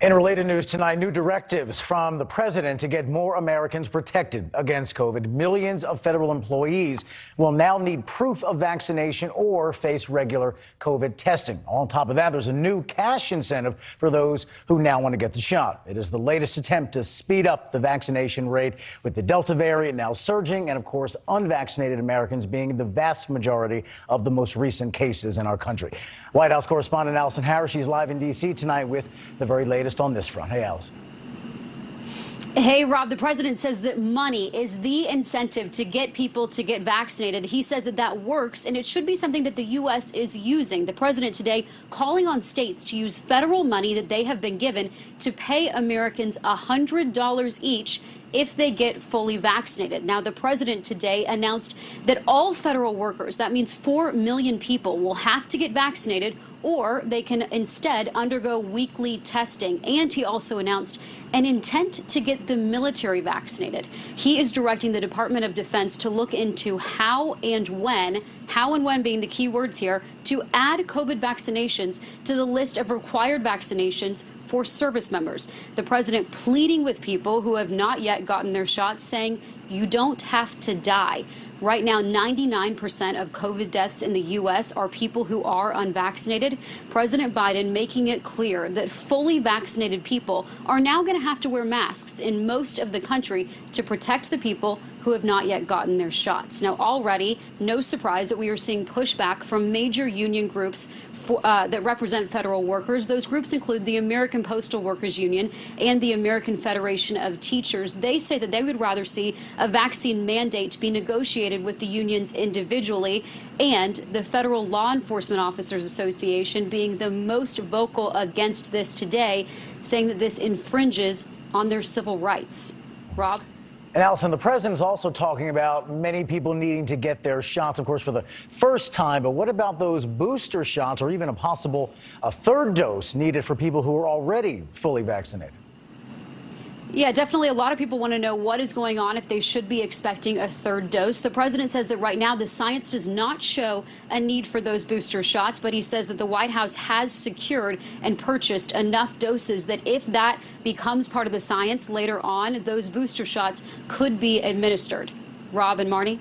In related news tonight, new directives from the president to get more Americans protected against COVID. Millions of federal employees will now need proof of vaccination or face regular COVID testing. On top of that, there's a new cash incentive for those who now want to get the shot. It is the latest attempt to speed up the vaccination rate, with the Delta variant now surging and, of course, unvaccinated Americans being the vast majority of the most recent cases in our country. White House correspondent Allison Harris, she's live in D.C. tonight with the very latest on this front. Hey, Alice. Hey, Rob, the president says that money is the incentive to get people to get vaccinated. He says that that works, and it should be something that the U.S. is using. The president today calling on states to use federal money that they have been given to pay Americans $100 each if they get fully vaccinated. Now, the president today announced that all federal workers, that means 4 million people, will have to get vaccinated, or they can instead undergo weekly testing. And he also announced an intent to get the military vaccinated. He is directing the Department of Defense to look into how and when being the key words here, to add COVID vaccinations to the list of required vaccinations for service members. The president pleading with people who have not yet gotten their shots, saying you don't have to die. Right now, 99% of COVID deaths in the U.S. are people who are unvaccinated. President Biden making it clear that fully vaccinated people are now going to have to wear masks in most of the country to protect the people who have not yet gotten their shots. Now, already, no surprise that we are seeing pushback from major union groups that represent federal workers. Those groups include the American Postal Workers Union and the American Federation of Teachers. They say that they would rather see a vaccine mandate be negotiated with the unions individually, and the Federal Law Enforcement Officers Association being the most vocal against this today, saying that this infringes on their civil rights. Rob? And Allison, the president is also talking about many people needing to get their shots, of course, for the first time. But what about those booster shots, or even a third dose needed for people who are already fully vaccinated? Yeah, definitely. A lot of people want to know what is going on, if they should be expecting a third dose. The president says that right now the science does not show a need for those booster shots, but he says that the White House has secured and purchased enough doses that if that becomes part of the science later on, those booster shots could be administered. Rob and Marnie?